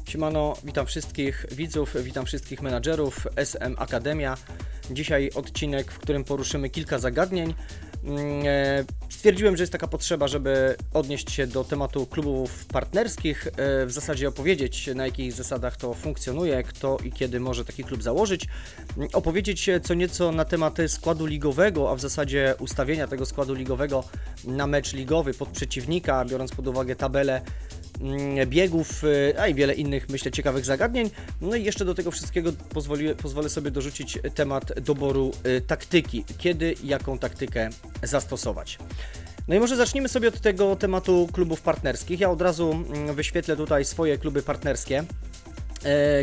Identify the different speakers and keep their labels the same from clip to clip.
Speaker 1: Siemano, witam wszystkich widzów, witam wszystkich menadżerów SM Akademia. Dzisiaj odcinek, w którym poruszymy kilka zagadnień. Stwierdziłem, że jest taka potrzeba, żeby odnieść się do tematu klubów partnerskich, w zasadzie opowiedzieć, na jakich zasadach to funkcjonuje, kto i kiedy może taki klub założyć, opowiedzieć co nieco na temat składu ligowego, a w zasadzie ustawienia tego składu ligowego na mecz ligowy pod przeciwnika, biorąc pod uwagę tabelę biegów, a i wiele innych, myślę, ciekawych zagadnień. No i jeszcze do tego wszystkiego pozwolę sobie dorzucić temat doboru taktyki. Kiedy i jaką taktykę zastosować. No i może zacznijmy sobie od tego tematu klubów partnerskich. Ja od razu wyświetlę tutaj swoje kluby partnerskie.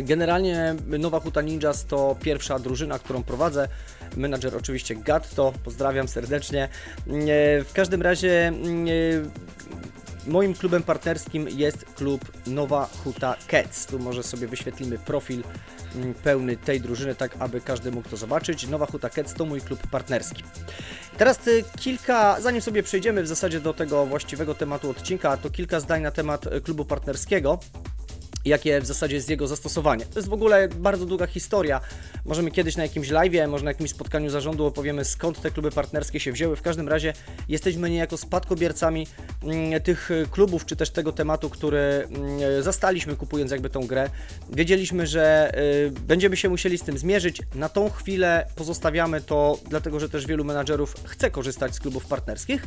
Speaker 1: Generalnie Nowa Huta Ninjas to pierwsza drużyna, którą prowadzę. Menadżer oczywiście Gatto, pozdrawiam serdecznie. W każdym razie moim klubem partnerskim jest klub Nowa Huta Cats. Tu może sobie wyświetlimy profil pełny tej drużyny, tak aby każdy mógł to zobaczyć. Nowa Huta Cats to mój klub partnerski. Teraz zanim sobie przejdziemy w zasadzie do tego właściwego tematu odcinka, to kilka zdań na temat klubu partnerskiego. Jakie w zasadzie jest jego zastosowanie. To jest w ogóle bardzo długa historia. Możemy kiedyś na jakimś live'ie, może na jakimś spotkaniu zarządu opowiemy, skąd te kluby partnerskie się wzięły. W każdym razie jesteśmy niejako spadkobiercami tych klubów, czy też tego tematu, który zastaliśmy, kupując jakby tą grę. Wiedzieliśmy, że będziemy się musieli z tym zmierzyć. Na tą chwilę pozostawiamy to, dlatego że też wielu menadżerów chce korzystać z klubów partnerskich.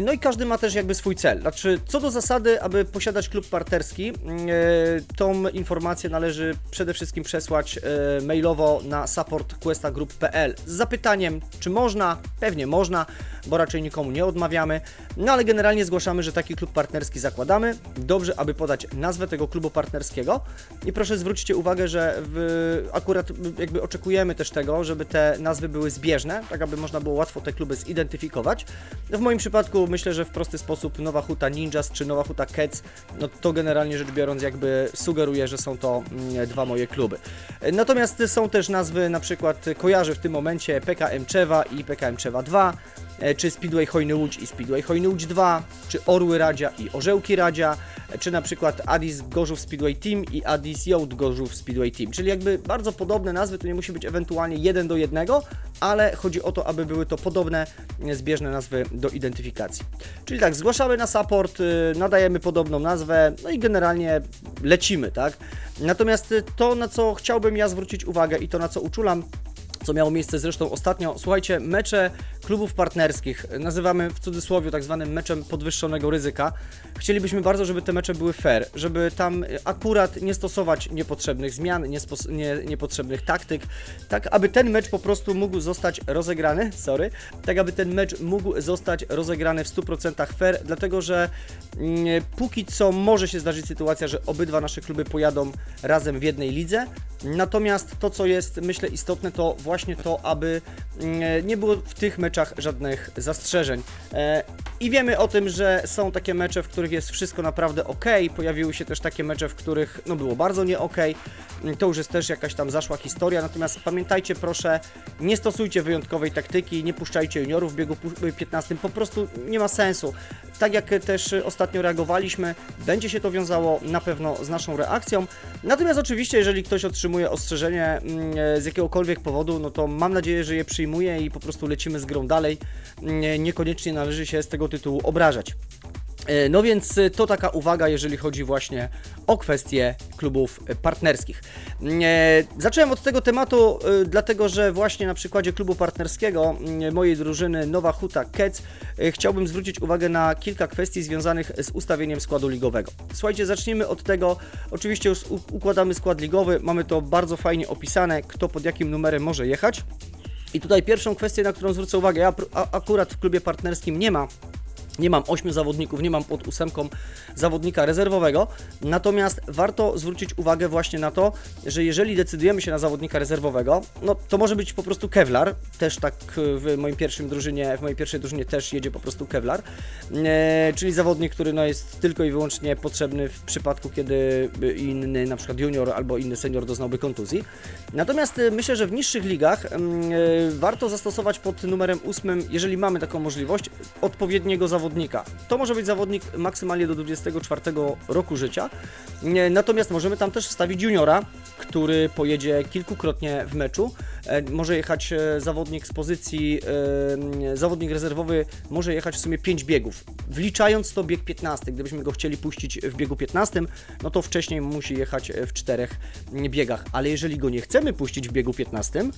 Speaker 1: No i każdy ma też jakby swój cel. Znaczy, co do zasady, aby posiadać klub partnerski, tą informację należy przede wszystkim przesłać mailowo na support.questagroup.pl z zapytaniem, czy można. Pewnie można, bo raczej nikomu nie odmawiamy. No ale generalnie zgłaszamy, że taki klub partnerski zakładamy. Dobrze, aby podać nazwę tego klubu partnerskiego. I proszę zwróćcie uwagę, że akurat jakby oczekujemy też tego, żeby te nazwy były zbieżne, tak aby można było łatwo te kluby zidentyfikować. W moim przypadku myślę, że w prosty sposób Nowa Huta Ninjas czy Nowa Huta Cats, no to generalnie rzecz biorąc jakby sugeruje, że są to dwa moje kluby. Natomiast są też nazwy, na przykład kojarzę w tym momencie PKM Czewa i PKM Czewa 2, czy Speedway Hojny Łódź i Speedway Hojny Łódź 2, czy Orły Radzia i Orzełki Radzia, czy na przykład Addis Gorzów Speedway Team i Addis Youth Gorzów Speedway Team, czyli jakby bardzo podobne nazwy, to nie musi być ewentualnie 1 do 1, ale chodzi o to, aby były to podobne, zbieżne nazwy do identyfikacji. Czyli tak, zgłaszamy na support, nadajemy podobną nazwę, no i generalnie lecimy, tak? Natomiast to, na co chciałbym ja zwrócić uwagę i to, na co uczulam, co miało miejsce zresztą ostatnio, słuchajcie, mecze klubów partnerskich nazywamy w cudzysłowie tak zwanym meczem podwyższonego ryzyka. Chcielibyśmy bardzo, żeby te mecze były fair, żeby tam akurat nie stosować niepotrzebnych zmian, niepotrzebnych taktyk, tak aby ten mecz po prostu mógł zostać rozegrany, tak aby ten mecz mógł zostać rozegrany w 100% fair, dlatego że póki co może się zdarzyć sytuacja, że obydwa nasze kluby pojadą razem w jednej lidze, natomiast to, co jest, myślę, istotne, to właśnie to, aby nie było w tych meczach żadnych zastrzeżeń. I wiemy o tym, że są takie mecze, w których jest wszystko naprawdę ok. Pojawiły się też takie mecze, w których no było bardzo nie ok. To już jest też jakaś tam zaszła historia. Natomiast pamiętajcie, proszę, nie stosujcie wyjątkowej taktyki, nie puszczajcie juniorów w biegu 15. Po prostu nie ma sensu. Tak jak też ostatnio reagowaliśmy, będzie się to wiązało na pewno z naszą reakcją. Natomiast oczywiście, jeżeli ktoś otrzymuje ostrzeżenie z jakiegokolwiek powodu, no to mam nadzieję, że je przyjmuje i po prostu lecimy z grą dalej. Niekoniecznie należy się z tego tytułu obrażać. No więc to taka uwaga, jeżeli chodzi właśnie o kwestie klubów partnerskich. Zacząłem od tego tematu, dlatego że właśnie na przykładzie klubu partnerskiego mojej drużyny Nowa Huta Cats chciałbym zwrócić uwagę na kilka kwestii związanych z ustawieniem składu ligowego. Słuchajcie, zacznijmy od tego, oczywiście już układamy skład ligowy, mamy to bardzo fajnie opisane, kto pod jakim numerem może jechać. I tutaj pierwszą kwestię, na którą zwrócę uwagę, ja akurat w klubie partnerskim nie mam 8 zawodników, nie mam pod 8 zawodnika rezerwowego, natomiast warto zwrócić uwagę właśnie na to, że jeżeli decydujemy się na zawodnika rezerwowego, no to może być po prostu Kevlar, też tak w mojej pierwszej drużynie też jedzie po prostu Kevlar, czyli zawodnik, który no jest tylko i wyłącznie potrzebny w przypadku, kiedy inny, na przykład junior albo inny senior doznałby kontuzji. Natomiast myślę, że w niższych ligach warto zastosować pod numerem 8, jeżeli mamy taką możliwość, odpowiedniego zawodnika zawodnika. To może być zawodnik maksymalnie do 24 roku życia, natomiast możemy tam też wstawić juniora, który pojedzie kilkukrotnie w meczu. Może jechać zawodnik z pozycji, zawodnik rezerwowy może jechać w sumie 5 biegów, wliczając to bieg 15. Gdybyśmy go chcieli puścić w biegu 15, no to wcześniej musi jechać w 4 biegach, ale jeżeli go nie chcemy puścić w biegu 15,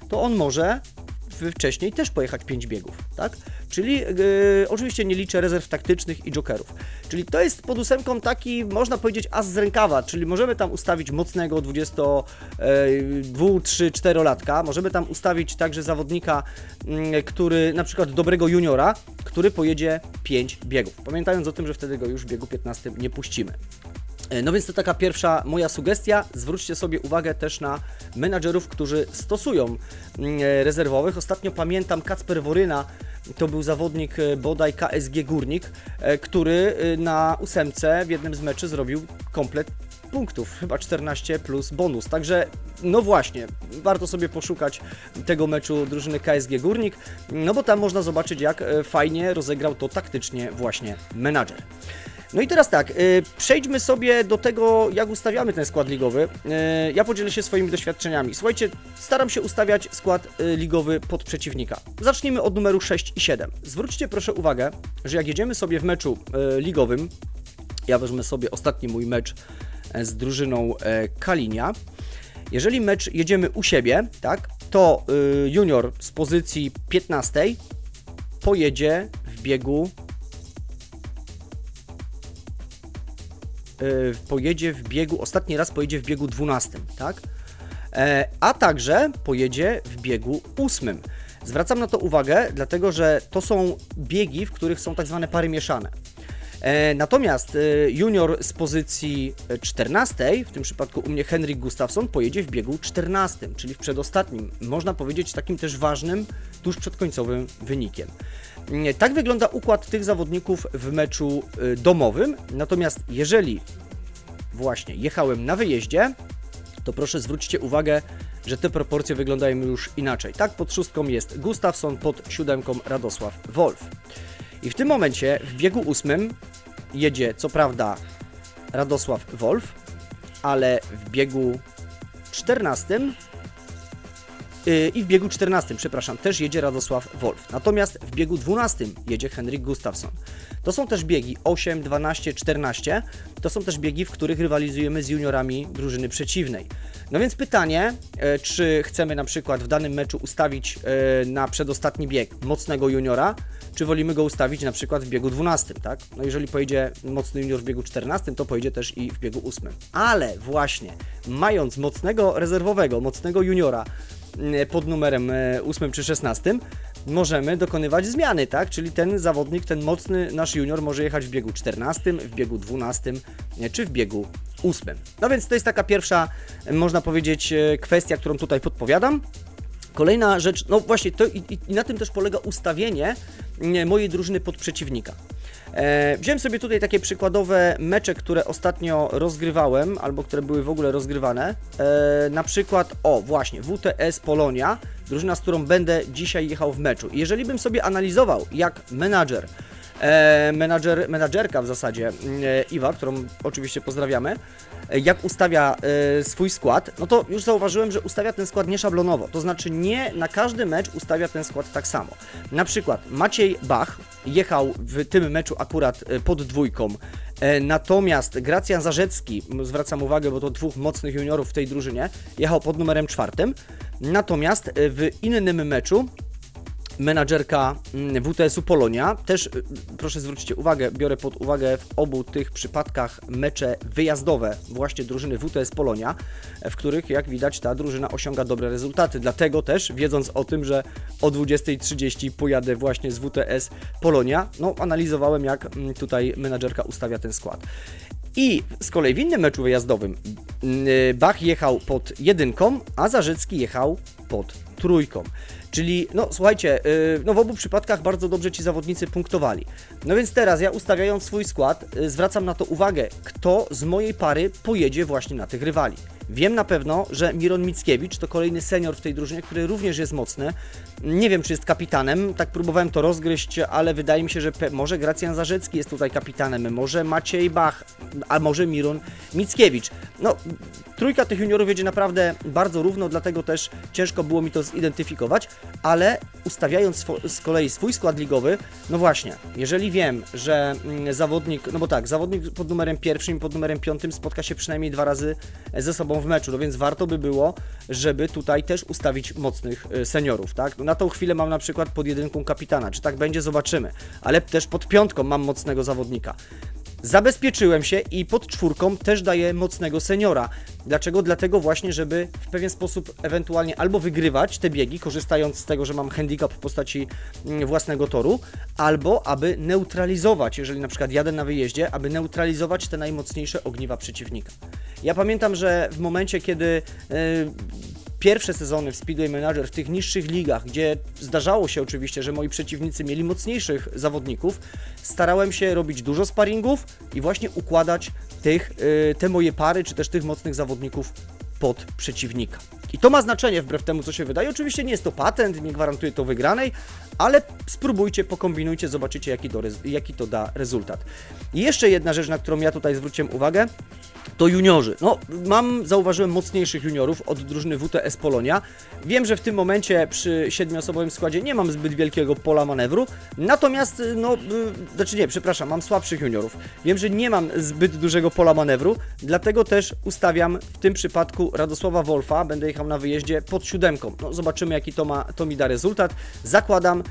Speaker 1: to on może wcześniej też pojechać 5 biegów, tak? Czyli oczywiście nie liczę rezerw taktycznych i jokerów. Czyli to jest pod 8 taki, można powiedzieć, as z rękawa, czyli możemy tam ustawić mocnego 22, 3, 4 latka, możemy tam ustawić także zawodnika, który na przykład dobrego juniora, który pojedzie 5 biegów, pamiętając o tym, że wtedy go już w biegu 15 nie puścimy. No więc to taka pierwsza moja sugestia. Zwróćcie sobie uwagę też na menadżerów, którzy stosują rezerwowych. Ostatnio pamiętam Kacper Woryna, to był zawodnik bodaj KSG Górnik, który na 8 w jednym z meczy zrobił komplet punktów, chyba 14 plus bonus. Także no właśnie, warto sobie poszukać tego meczu drużyny KSG Górnik, no bo tam można zobaczyć, jak fajnie rozegrał to taktycznie właśnie menadżer. No i teraz tak, przejdźmy sobie do tego, jak ustawiamy ten skład ligowy. Ja podzielę się swoimi doświadczeniami. Słuchajcie, staram się ustawiać skład ligowy pod przeciwnika. Zacznijmy od numeru 6 i 7. Zwróćcie proszę uwagę, że jak jedziemy sobie w meczu ligowym, ja wezmę sobie ostatni mój mecz z drużyną Kalinia. Jeżeli mecz jedziemy u siebie, tak, to junior z pozycji 15 pojedzie w biegu ostatni raz pojedzie w biegu 12, tak? A także pojedzie w biegu 8. Zwracam na to uwagę, dlatego że to są biegi, w których są tak zwane pary mieszane. Natomiast junior z pozycji 14, w tym przypadku u mnie Henrik Gustafsson, pojedzie w biegu 14, czyli w przedostatnim, można powiedzieć takim też ważnym, tuż przed końcowym wynikiem. Tak wygląda układ tych zawodników w meczu domowym, natomiast jeżeli właśnie jechałem na wyjeździe, to proszę zwróćcie uwagę, że te proporcje wyglądają już inaczej. Tak, pod 6 jest Gustafsson, pod 7 Radosław Wolf. I w tym momencie w biegu 8 jedzie co prawda Radosław Wolf, ale w biegu 14 przepraszam, też jedzie Radosław Wolf. Natomiast w biegu 12 jedzie Henrik Gustafsson. To są też biegi 8, 12, 14. To są też biegi, w których rywalizujemy z juniorami drużyny przeciwnej. No więc pytanie, czy chcemy na przykład w danym meczu ustawić na przedostatni bieg mocnego juniora, czy wolimy go ustawić na przykład w biegu 12, tak? No jeżeli pojedzie mocny junior w biegu 14, to pojedzie też i w biegu 8. Ale właśnie, mając mocnego rezerwowego, mocnego juniora pod numerem 8 czy 16, możemy dokonywać zmiany, tak? Czyli ten zawodnik, ten mocny nasz junior może jechać w biegu 14, w biegu 12 czy w biegu 8. No więc to jest taka pierwsza, można powiedzieć, kwestia, którą tutaj podpowiadam. Kolejna rzecz, no właśnie, to i na tym też polega ustawienie mojej drużyny pod przeciwnika. Wziąłem sobie tutaj takie przykładowe mecze, które ostatnio rozgrywałem, albo które były w ogóle rozgrywane. Na przykład, o właśnie, WTS Polonia, drużyna, z którą będę dzisiaj jechał w meczu. Jeżeli bym sobie analizował, jak menadżerka w zasadzie, Iwa, którą oczywiście pozdrawiamy, jak ustawia swój skład, no to już zauważyłem, że ustawia ten skład nieszablonowo, to znaczy nie na każdy mecz ustawia ten skład tak samo. Na przykład Maciej Bach jechał w tym meczu akurat pod 2, natomiast Gracjan Zarzecki, zwracam uwagę, bo to 2 mocnych juniorów w tej drużynie, jechał pod numerem 4, natomiast w innym meczu menadżerka WTS-u Polonia, też proszę zwróćcie uwagę, biorę pod uwagę w obu tych przypadkach mecze wyjazdowe właśnie drużyny WTS Polonia, w których jak widać ta drużyna osiąga dobre rezultaty, dlatego też wiedząc o tym, że o 20:30 pojadę właśnie z WTS Polonia, no analizowałem, jak tutaj menadżerka ustawia ten skład. I z kolei w innym meczu wyjazdowym Bach jechał pod 1, a Zarzecki jechał pod 3. Czyli, no słuchajcie, no w obu przypadkach bardzo dobrze ci zawodnicy punktowali. No więc teraz ja ustawiając swój skład zwracam na to uwagę, kto z mojej pary pojedzie właśnie na tych rywali. Wiem na pewno, że Miron Mickiewicz to kolejny senior w tej drużynie, który również jest mocny. Nie wiem, czy jest kapitanem, tak próbowałem to rozgryźć, ale wydaje mi się, że może Gracjan Zarzecki jest tutaj kapitanem, może Maciej Bach, a może Miron Mickiewicz. No, trójka tych juniorów jedzie naprawdę bardzo równo, dlatego też ciężko było mi to zidentyfikować, ale ustawiając z kolei swój skład ligowy, no właśnie, jeżeli wiem, że zawodnik, no bo tak, zawodnik pod numerem 1 i pod numerem 5 spotka się przynajmniej 2 razy ze sobą w meczu, no więc warto by było, żeby tutaj też ustawić mocnych seniorów, tak? No na tą chwilę mam na przykład pod 1 kapitana, czy tak będzie, zobaczymy, ale też pod 5 mam mocnego zawodnika. Zabezpieczyłem się i pod 4 też daję mocnego seniora. Dlaczego? Dlatego właśnie, żeby w pewien sposób ewentualnie albo wygrywać te biegi, korzystając z tego, że mam handicap w postaci własnego toru, albo aby neutralizować, jeżeli na przykład jadę na wyjeździe, aby neutralizować te najmocniejsze ogniwa przeciwnika. Ja pamiętam, że w momencie, kiedy pierwsze sezony w Speedway Manager w tych niższych ligach, gdzie zdarzało się oczywiście, że moi przeciwnicy mieli mocniejszych zawodników, starałem się robić dużo sparingów i właśnie układać te moje pary, czy też tych mocnych zawodników pod przeciwnika. I to ma znaczenie wbrew temu, co się wydaje. Oczywiście nie jest to patent, nie gwarantuje to wygranej, ale spróbujcie, pokombinujcie, zobaczycie, jaki to da rezultat. I jeszcze jedna rzecz, na którą ja tutaj zwróciłem uwagę, to juniorzy. No, zauważyłem mocniejszych juniorów od drużyny WTS Polonia. Wiem, że w tym momencie przy 7-osobowym składzie nie mam zbyt wielkiego pola manewru, natomiast, mam słabszych juniorów. Wiem, że nie mam zbyt dużego pola manewru, dlatego też ustawiam w tym przypadku Radosława Wolfa, będę jechał na wyjeździe pod 7. No, zobaczymy, jaki to mi da rezultat. Zakładam,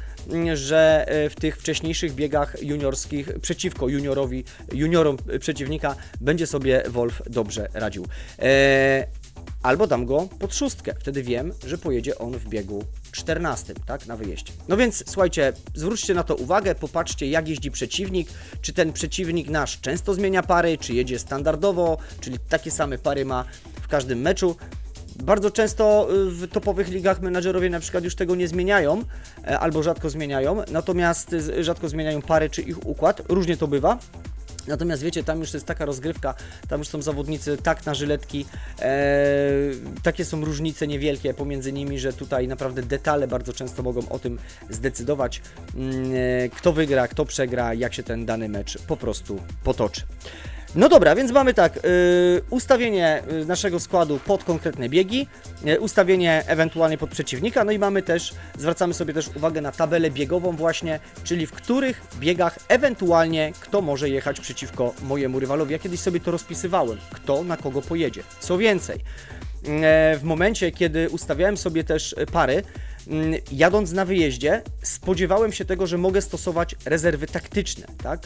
Speaker 1: że w tych wcześniejszych biegach juniorskich przeciwko juniorom przeciwnika będzie sobie Wolf dobrze radził. Albo dam go pod 6. Wtedy wiem, że pojedzie on w biegu 14, tak, na wyjeździe. No więc słuchajcie, zwróćcie na to uwagę, popatrzcie, jak jeździ przeciwnik, czy ten przeciwnik nasz często zmienia pary, czy jedzie standardowo, czyli takie same pary ma w każdym meczu. Bardzo często w topowych ligach menadżerowie na przykład już tego nie zmieniają, albo rzadko zmieniają, natomiast rzadko zmieniają pary czy ich układ, różnie to bywa. Natomiast wiecie, tam już jest taka rozgrywka, tam już są zawodnicy tak na żyletki, takie są różnice niewielkie pomiędzy nimi, że tutaj naprawdę detale bardzo często mogą o tym zdecydować, kto wygra, kto przegra, jak się ten dany mecz po prostu potoczy. No dobra, więc mamy tak, ustawienie naszego składu pod konkretne biegi, ustawienie ewentualnie pod przeciwnika, no i mamy też, zwracamy sobie też uwagę na tabelę biegową właśnie, czyli w których biegach ewentualnie kto może jechać przeciwko mojemu rywalowi. Ja kiedyś sobie to rozpisywałem, kto na kogo pojedzie. Co więcej, w momencie, kiedy ustawiałem sobie też pary, jadąc na wyjeździe, spodziewałem się tego, że mogę stosować rezerwy taktyczne, tak?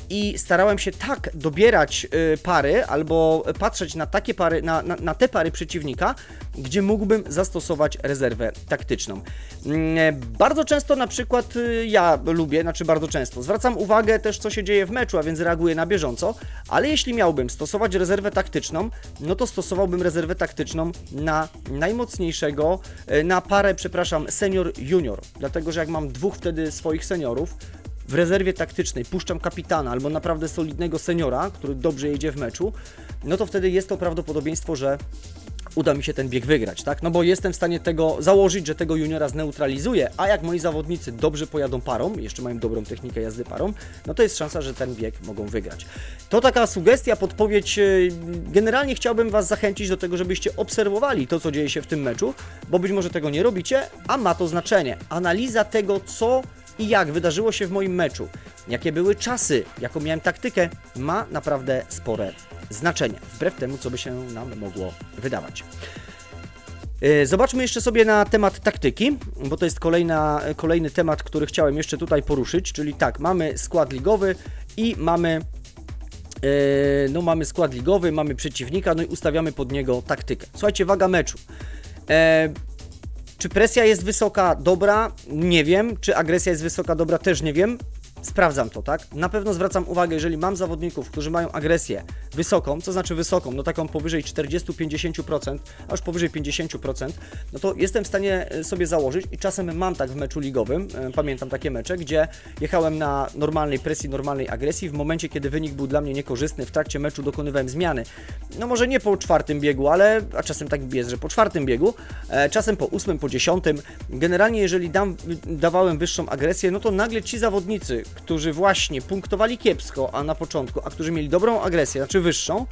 Speaker 1: I starałem się tak dobierać pary, albo patrzeć na takie pary, na te pary przeciwnika, gdzie mógłbym zastosować rezerwę taktyczną. Bardzo często na przykład ja lubię, bardzo często, zwracam uwagę też, co się dzieje w meczu, a więc reaguję na bieżąco, ale jeśli miałbym stosować rezerwę taktyczną, no to stosowałbym rezerwę taktyczną na najmocniejszego, na parę, senior-junior, dlatego że jak mam dwóch wtedy swoich seniorów, w rezerwie taktycznej puszczam kapitana albo naprawdę solidnego seniora, który dobrze jedzie w meczu, no to wtedy jest to prawdopodobieństwo, że uda mi się ten bieg wygrać, tak? No bo jestem w stanie tego założyć, że tego juniora zneutralizuję, a jak moi zawodnicy dobrze pojadą parą, jeszcze mają dobrą technikę jazdy parą, no to jest szansa, że ten bieg mogą wygrać. To taka sugestia, podpowiedź. Generalnie chciałbym Was zachęcić do tego, żebyście obserwowali to, co dzieje się w tym meczu, bo być może tego nie robicie, a ma to znaczenie. Analiza tego, co i jak wydarzyło się w moim meczu, jakie były czasy, jaką miałem taktykę, ma naprawdę spore znaczenie, wbrew temu, co by się nam mogło wydawać. Zobaczmy jeszcze sobie na temat taktyki, bo to jest kolejny temat, który chciałem jeszcze tutaj poruszyć, czyli tak, mamy skład ligowy i mamy skład ligowy, mamy przeciwnika, no i ustawiamy pod niego taktykę. Słuchajcie, waga meczu. Czy presja jest wysoka, dobra? Nie wiem. Czy agresja jest wysoka, dobra? Też nie wiem. sprawdzam to, tak? Na pewno zwracam uwagę, jeżeli mam zawodników, którzy mają agresję wysoką, co znaczy wysoką, no taką powyżej 40-50%, a już powyżej 50%, no to jestem w stanie sobie założyć i czasem mam tak w meczu ligowym, pamiętam takie mecze, gdzie jechałem na normalnej presji, normalnej agresji, w momencie, kiedy wynik był dla mnie niekorzystny, w trakcie meczu dokonywałem zmiany, no może nie po 4. biegu, ale, a czasem tak jest, że po 4. biegu, czasem po 8., po 10. Generalnie jeżeli dawałem wyższą agresję, no to nagle ci zawodnicy, którzy właśnie punktowali kiepsko, a na początku, a którzy mieli dobrą agresję, znaczy wyższą,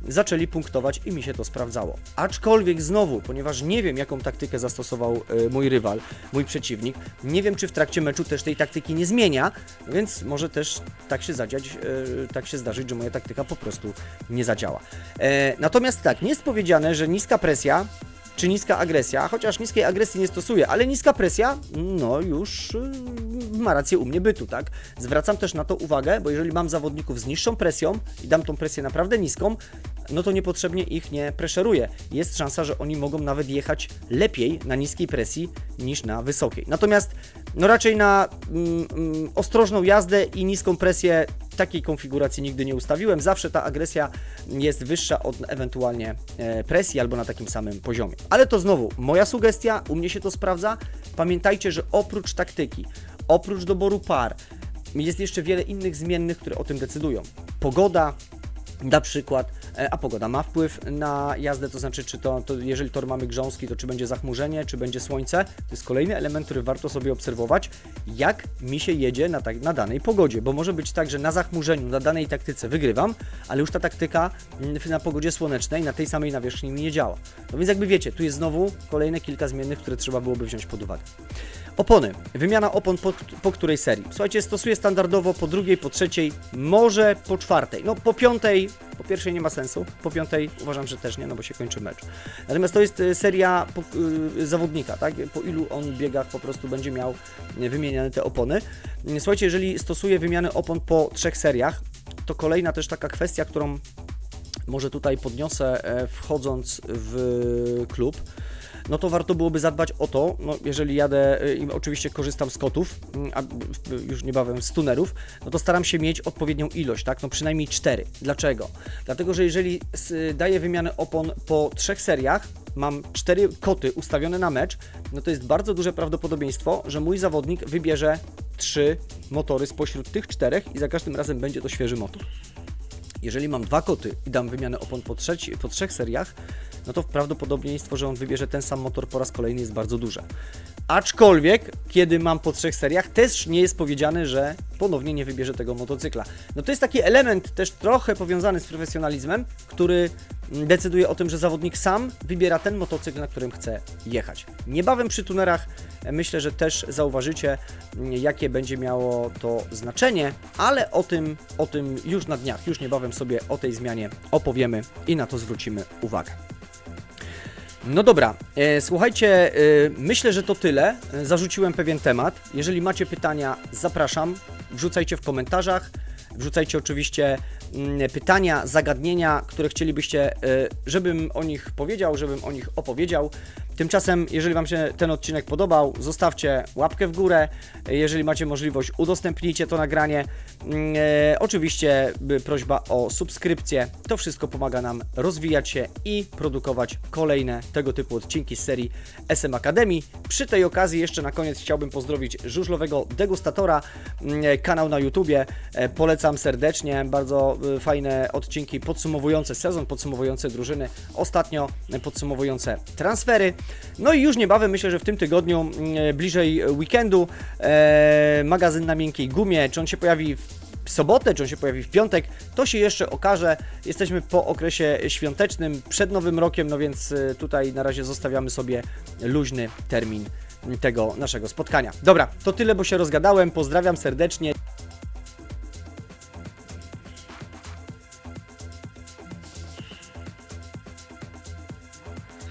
Speaker 1: zaczęli punktować i mi się to sprawdzało. Aczkolwiek znowu, ponieważ nie wiem, jaką taktykę zastosował mój rywal, mój przeciwnik, nie wiem, czy w trakcie meczu też tej taktyki nie zmienia, więc może też tak się zadziać, tak się zdarzyć, że moja taktyka po prostu nie zadziała. Natomiast tak, nie jest powiedziane, że niska presja czy niska agresja, chociaż niskiej agresji nie stosuję, ale niska presja, no już ma rację u mnie bytu, tak? Zwracam też na to uwagę, bo jeżeli mam zawodników z niższą presją i dam tą presję naprawdę niską, no to niepotrzebnie ich nie preszeruję. Jest szansa, że oni mogą nawet jechać lepiej na niskiej presji niż na wysokiej. Natomiast no raczej na ostrożną jazdę i niską presję takiej konfiguracji nigdy nie ustawiłem. Zawsze ta agresja jest wyższa od ewentualnie presji albo na takim samym poziomie. Ale to znowu moja sugestia, u mnie się to sprawdza. Pamiętajcie, że oprócz taktyki, oprócz doboru par, jest jeszcze wiele innych zmiennych, które o tym decydują. Pogoda na przykład, a pogoda ma wpływ na jazdę, to znaczy, czy to jeżeli tor mamy grząski, to czy będzie zachmurzenie, czy będzie słońce. To jest kolejny element, który warto sobie obserwować, jak mi się jedzie na danej pogodzie, bo może być tak, że na zachmurzeniu, na danej taktyce wygrywam, ale już ta taktyka na pogodzie słonecznej, na tej samej nawierzchni mi nie działa. No więc jakby wiecie, tu jest znowu kolejne kilka zmiennych, które trzeba byłoby wziąć pod uwagę. Opony. Wymiana opon po której serii? Słuchajcie, stosuję standardowo po 2., po 3., może po 4. No po 5., po 1. nie ma sensu, po 5. uważam, że też nie, no bo się kończy mecz. Natomiast to jest seria zawodnika, tak? Po ilu on biegach po prostu będzie miał wymieniane te opony. Słuchajcie, jeżeli stosuję wymianę opon po 3 seriach, to kolejna też taka kwestia, którą może tutaj podniosę wchodząc w klub, no to warto byłoby zadbać o to, no jeżeli jadę i oczywiście korzystam z kotów, a już niebawem z tunerów, no to staram się mieć odpowiednią ilość, tak, no przynajmniej 4. Dlaczego? Dlatego, że jeżeli daję wymianę opon po 3 seriach, mam 4 koty ustawione na mecz, no to jest bardzo duże prawdopodobieństwo, że mój zawodnik wybierze 3 motory spośród tych 4 i za każdym razem będzie to świeży motor. Jeżeli mam 2 koty i dam wymianę opon po 3 seriach, no to prawdopodobieństwo, że on wybierze ten sam motor po raz kolejny jest bardzo duże. Aczkolwiek, kiedy mam po 3 seriach, też nie jest powiedziane, że ponownie nie wybierze tego motocykla. No to jest taki element też trochę powiązany z profesjonalizmem, który decyduje o tym, że zawodnik sam wybiera ten motocykl, na którym chce jechać. Niebawem przy tunerach myślę, że też zauważycie, jakie będzie miało to znaczenie, ale o tym już na dniach, już niebawem sobie o tej zmianie opowiemy i na to zwrócimy uwagę. No dobra, słuchajcie, myślę, że to tyle. Zarzuciłem pewien temat. Jeżeli macie pytania, zapraszam, wrzucajcie w komentarzach, wrzucajcie oczywiście pytania, zagadnienia, które chcielibyście, żebym o nich powiedział, żebym o nich opowiedział. Tymczasem, jeżeli Wam się ten odcinek podobał, zostawcie łapkę w górę. Jeżeli macie możliwość, udostępnijcie to nagranie. Oczywiście prośba o subskrypcję. To wszystko pomaga nam rozwijać się i produkować kolejne tego typu odcinki z serii SM Academy. Przy tej okazji jeszcze na koniec chciałbym pozdrowić żużlowego degustatora, kanał na YouTubie. Polecam serdecznie, bardzo fajne odcinki podsumowujące sezon, podsumowujące drużyny, ostatnio podsumowujące transfery. No i już niebawem, myślę, że w tym tygodniu, bliżej weekendu, magazyn na miękkiej gumie, czy on się pojawi w sobotę, czy on się pojawi w piątek, to się jeszcze okaże. Jesteśmy po okresie świątecznym, przed Nowym Rokiem, no więc tutaj na razie zostawiamy sobie luźny termin tego naszego spotkania. Dobra, to tyle, bo się rozgadałem. Pozdrawiam serdecznie.